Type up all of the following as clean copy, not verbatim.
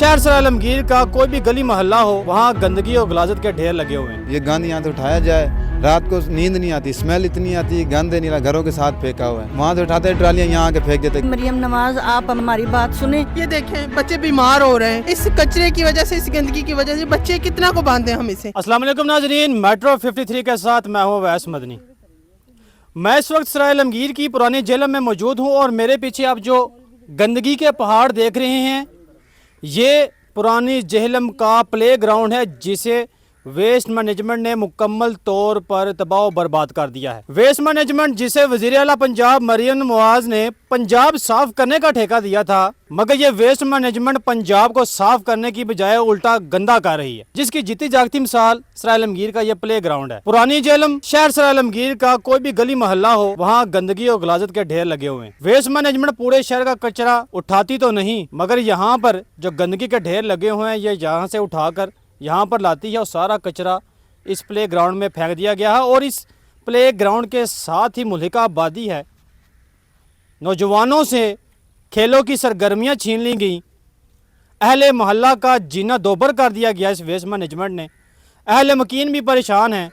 शहर सराय आलमगीर का कोई भी गली मोहल्ला हो, वहाँ गंदगी और गलाजत के ढेर लगे हुए हैं। ये गंद यहाँ से उठाया जाए, रात को नींद नहीं आती, स्मेल इतनी आती है, गंद है, नीला घरों के साथ फेंका हुआ है, वहाँ से उठाते हैं ट्रालियाँ यहाँ आके फेंक देते। मरियम नवाज, आप हमारी बात सुने। ये देखें बच्चे बीमार हो रहे हैं इस कचरे की वजह से, इस गंदगी की वजह से। बच्चे कितना को बांधे हम इसे। अस्सलाम वालेकुम नाजरीन, मेट्रो 53 के साथ मैं हूँ वैस मदनी। मैं इस वक्त सराय आलमगीर की पुरानी जेल में मौजूद हूँ और मेरे पीछे आप जो गंदगी के पहाड़ देख रहे हैं, ये पुरानी जेहलम का प्ले ग्राउंड है जिसे वेस्ट मैनेजमेंट ने मुकम्मल तौर पर तबाह बर्बाद कर दिया है। वेस्ट मैनेजमेंट जिसे वज़ीर आला पंजाब मरियम नवाज ने पंजाब साफ करने का ठेका दिया था, मगर ये वेस्ट मैनेजमेंट पंजाब को साफ करने की बजाय उल्टा गंदा कर रही है, जिसकी जीती जागती मिसाल सराय आलमगीर का ये प्ले ग्राउंड है। पुरानी जेहलम शहर सराय आलमगीर का कोई भी गली मोहल्ला हो, वहाँ गंदगी और गलाजत के ढेर लगे हुए हैं। वेस्ट मैनेजमेंट पूरे शहर का कचरा उठाती तो नहीं, मगर यहाँ पर जो गंदगी के ढेर लगे हुए हैं ये यहाँ से उठाकर यहाँ पर लाती है और सारा कचरा इस प्ले ग्राउंड में फेंक दिया गया है। और इस प्ले ग्राउंड के साथ ही मुल्हिका आबादी है, नौजवानों से खेलों की सरगर्मियाँ छीन ली गई, अहले मोहल्ला का जीना दोबर कर दिया गया इस वेस्ट मैनेजमेंट ने। अहले मकीन भी परेशान हैं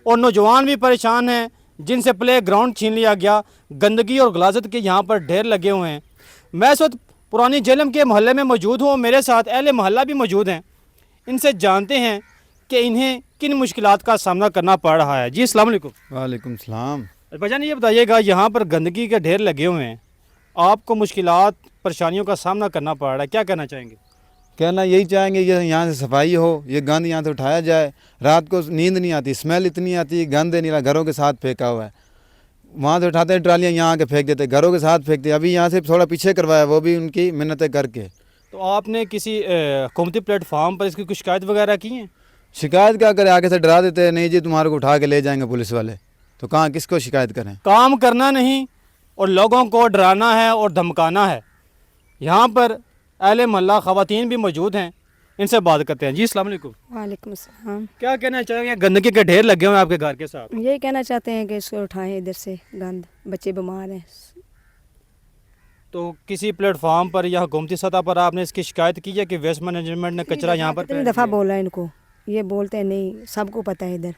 और नौजवान भी परेशान हैं जिनसे प्ले ग्राउंड छीन लिया गया। गंदगी और गलाजत के यहाँ पर ढेर लगे हुए हैं। मैं इस वक्त पुरानी जेहलम के मोहल्ले में मौजूद हूँ, मेरे साथ अहले मोहल्ला भी मौजूद हैं। इनसे जानते हैं कि इन्हें किन मुश्किलात का सामना करना पड़ रहा है। जी अस्सलाम वालेकुम। वालेकुम सलाम। भाईजान ये बताइएगा, यहाँ पर गंदगी के ढेर लगे हुए हैं, आपको मुश्किलात परेशानियों का सामना करना पड़ रहा है, क्या कहना चाहेंगे? कहना यही चाहेंगे ये यहाँ से सफाई हो, ये गंद यहाँ से उठाया जाए, रात को नींद नहीं आती, स्मेल इतनी आती है, गंद है, नीला घरों के साथ फेंका हुआ है, वहाँ से उठाते हैं ट्रालियाँ यहाँ आके फेंक देते, घरों के साथ फेंकते। अभी यहाँ से थोड़ा पीछे करवाया, वो भी उनकी मिन्नतें करके। तो आपने किसी हुकूमती प्लेटफार्म पर इसकी कुछ शिकायत वगैरह की है? शिकायत क्या करें, आगे से डरा देते हैं, नहीं जी तुम्हारे को उठा के ले जाएंगे पुलिस वाले। तो कहाँ किसको शिकायत करें? काम करना नहीं और लोगों को डराना है और धमकाना है। यहाँ पर अहले मोहल्ला ख़वातीन भी मौजूद हैं, इनसे बात करते हैं। जी अस्सलाम वालेकुम। वालेकुम अस्सलाम। क्या कहना चाहेंगे, गंदगी के ढेर लगे हुए हैं आपके घर के साथ? यही कहना चाहते हैं कि इसको उठाएं इधर से, गंद, बच्चे बीमार हैं। तो किसी प्लेटफार्म पर या हुकूमती सतह पर आपने इसकी शिकायत की है कि वेस्ट मैनेजमेंट ने कचरा यहाँ पर कितनी दफ़ा बोला इनको, ये बोलते हैं नहीं, सबको पता है, इधर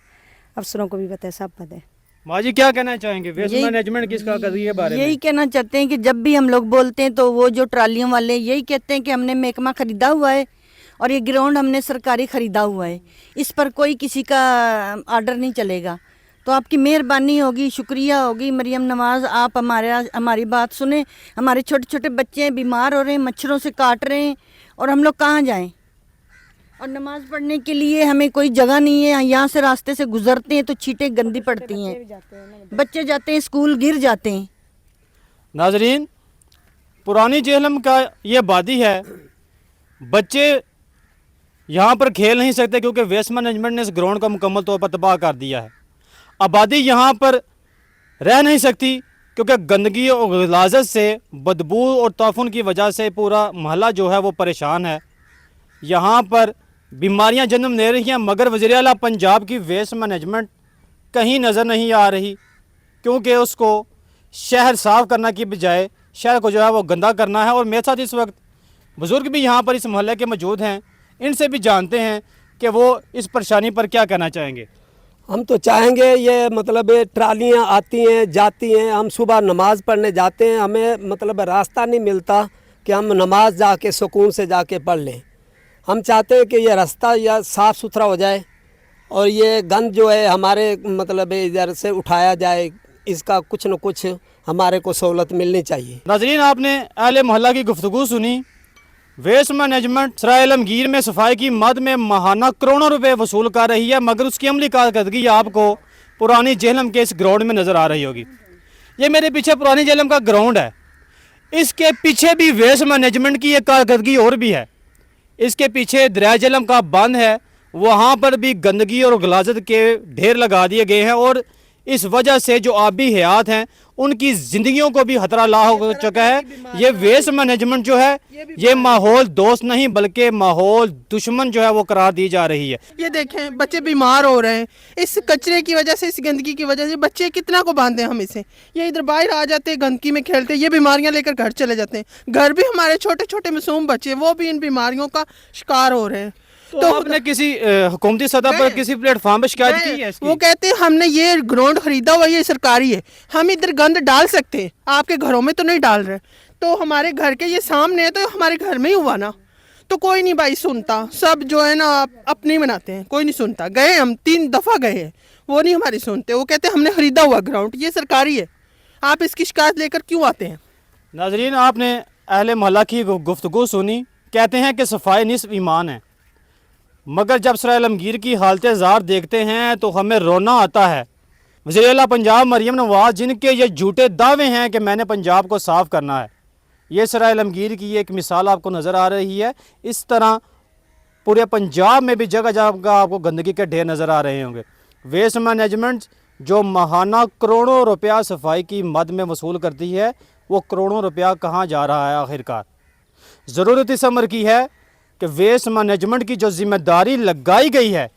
अफसरों को भी पता है, सब पता है। माँ जी क्या कहना चाहेंगे, वेस्ट मैनेजमेंट किसका कर रही है बारे में? यही कहना चाहते हैं कि जब भी हम लोग बोलते हैं तो वो जो ट्रालियों वाले यही कहते हैं कि हमने महकमा ख़रीदा हुआ है और ये ग्राउंड हमने सरकारी ख़रीदा हुआ है, इस पर कोई किसी का आर्डर नहीं चलेगा। तो आपकी मेहरबानी होगी, शुक्रिया होगी मरियम नवाज, आप हमारी बात सुने। हमारे छोटे छोटे बच्चे बीमार हो रहे हैं, मच्छरों से काट रहे हैं और हम लोग कहाँ जाएं? और नमाज पढ़ने के लिए हमें कोई जगह नहीं है, यहाँ से रास्ते से गुजरते हैं तो छींटें गंदी पड़ती हैं, बच्चे जाते हैं स्कूल गिर जाते हैं। नाजरीन, पुरानी जेहलम का ये आबादी है, बच्चे यहाँ पर खेल नहीं सकते क्योंकि वेस्ट मैनेजमेंट ने इस ग्राउंड का मुकम्मल तौर पर तबाह कर दिया है। आबादी यहाँ पर रह नहीं सकती क्योंकि गंदगी और गलाजत से, बदबू और ताफुन की वजह से पूरा मोहल्ला जो है वो परेशान है। यहाँ पर बीमारियाँ जन्म ले रही हैं, मगर वज़ीर आला पंजाब की वेस्ट मैनेजमेंट कहीं नज़र नहीं आ रही क्योंकि उसको शहर साफ़ करने की बजाय शहर को जो है वो गंदा करना है। और मेरे साथ इस वक्त बुज़ुर्ग भी यहाँ पर इस मोहल्ले के मौजूद हैं, इनसे भी जानते हैं कि वो इस परेशानी पर क्या कहना चाहेंगे। हम तो चाहेंगे ये मतलब ट्रालियाँ आती हैं जाती हैं, हम सुबह नमाज़ पढ़ने जाते हैं, हमें मतलब रास्ता नहीं मिलता कि हम नमाज जाके सुकून से जाके पढ़ लें। हम चाहते हैं कि ये रास्ता या साफ़ सुथरा हो जाए और ये गंद जो है हमारे मतलब इधर से उठाया जाए, इसका कुछ न कुछ हमारे को सहूलत मिलनी चाहिए। नाज़रीन, आपने अहले मोहल्ला की गुफ्तगू सुनी। वेस्ट मैनेजमेंट सराय आलमगीर में सफाई की मद में माहाना करोड़ों रुपए वसूल कर रही है, मगर उसकी अमली कारकर्दगी आपको पुरानी जेहलम के इस ग्राउंड में नज़र आ रही होगी। ये मेरे पीछे पुरानी जेहलम का ग्राउंड है, इसके पीछे भी वेस्ट मैनेजमेंट की एक कारकर्दगी और भी है। इसके पीछे दरिया जेहलम का बंद है, वहाँ पर भी गंदगी और गलाजत के ढेर लगा दिए गए हैं और इस वजह से जो आबी हयात हैं ان کی زندگیوں کو بھی خطرہ لاحق ہو چکا ہے. یہ ویسٹ مینجمنٹ جو ہے یہ ماحول دوست نہیں بلکہ ماحول دشمن جو ہے وہ قرار دی جا رہی ہے. یہ دیکھیں بچے بیمار ہو رہے ہیں اس کچرے کی وجہ سے, اس گندگی کی وجہ سے. بچے کتنا کو باندھیں ہم اسے, یہ ادھر باہر آ جاتے ہیں گندگی میں کھیلتے ہیں, یہ بیماریاں لے کر گھر چلے جاتے ہیں. گھر بھی ہمارے چھوٹے چھوٹے معصوم بچے وہ بھی ان بیماریوں کا شکار ہو رہے ہیں. تو آپ نے کسی حکومتی سطح پر کسی پلیٹ فارم پہ شکایت کی ہے اس کی؟ وہ کہتے ہیں ہم نے یہ گراؤنڈ خریدا ہوا یہ سرکاری ہے, ہم ادھر گند ڈال سکتے ہیں, آپ کے گھروں میں تو نہیں ڈال رہے. تو ہمارے گھر کے یہ سامنے ہے تو ہمارے گھر میں ہی ہوا نا, تو کوئی نہیں بھائی سنتا. سب جو ہے نا اپنی مناتے ہیں, کوئی نہیں سنتا. گئے ہم 3 دفعہ گئے ہیں, وہ نہیں ہماری سنتے. وہ کہتے ہیں ہم نے خریدا ہوا گراؤنڈ یہ سرکاری ہے, آپ اس کی شکایت لے کر کیوں آتے ہیں. ناظرین آپ نے اہل محلہ کی گفتگو سنی. کہتے ہیں کہ صفائی نصف ایمان ہے, مگر جب سرائے عالمگیر کی حالت زار دیکھتے ہیں تو ہمیں رونا آتا ہے. وزیر اعلیٰ پنجاب مریم نواز جن کے یہ جھوٹے دعوے ہیں کہ میں نے پنجاب کو صاف کرنا ہے, یہ سرائے عالمگیر کی ایک مثال آپ کو نظر آ رہی ہے. اس طرح پورے پنجاب میں بھی جگہ جگہ آپ کو گندگی کے ڈھیر نظر آ رہے ہوں گے. ویسٹ مینجمنٹ جو ماہانہ کروڑوں روپیہ صفائی کی مد میں وصول کرتی ہے, وہ کروڑوں روپیہ کہاں جا رہا ہے آخرکار. ضرورت اس امر کی ہے کہ ویسٹ مینجمنٹ کی جو ذمہ داری لگائی گئی ہے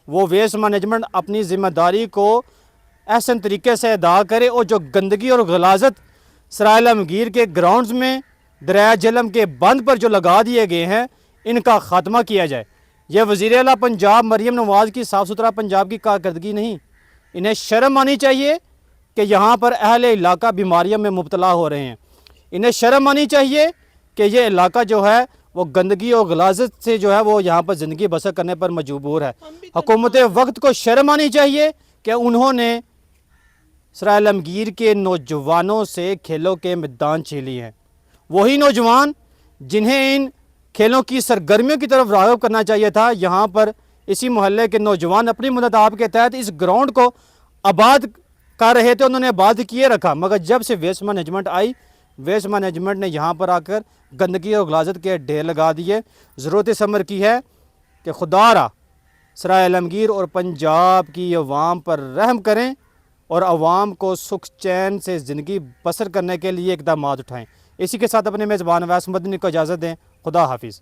وہ ویسٹ مینجمنٹ اپنی ذمہ داری کو احسن طریقے سے ادا کرے, اور جو گندگی اور غلاظت سرائے عالمگیر کے گراؤنڈز میں دریائے جہلم کے بند پر جو لگا دیے گئے ہیں ان کا خاتمہ کیا جائے. یہ وزیر اعلیٰ پنجاب مریم نواز کی صاف ستھرا پنجاب کی کارکردگی نہیں, انہیں شرم آنی چاہیے کہ یہاں پر اہل علاقہ بیماریوں میں مبتلا ہو رہے ہیں. انہیں شرم آنی چاہیے کہ یہ علاقہ جو ہے وہ گندگی اور غلاظت سے جو ہے وہ یہاں پر زندگی بسر کرنے پر مجبور ہے. حکومت وقت کو شرم آنی چاہیے کہ انہوں نے سرائے عالمگیر کے نوجوانوں سے کھیلوں کے میدان چھیلی ہیں. وہی نوجوان جنہیں ان کھیلوں کی سرگرمیوں کی طرف راغب کرنا چاہیے تھا. یہاں پر اسی محلے کے نوجوان اپنی مدد آپ کے تحت اس گراؤنڈ کو آباد کر رہے تھے, انہوں نے آباد کیے رکھا, مگر جب سے ویسٹ مینجمنٹ آئی ویسٹ مینجمنٹ نے یہاں پر آ کر گندگی اور غلاظت کے ڈھیر لگا دیے. ضرورت اس امر کی ہے کہ خدا را سرائے عالمگیر اور پنجاب کی عوام پر رحم کریں اور عوام کو سکھ چین سے زندگی بسر کرنے کے لیے اقدامات اٹھائیں. اسی کے ساتھ اپنے میزبان اویس مدنی کو اجازت دیں. خدا حافظ.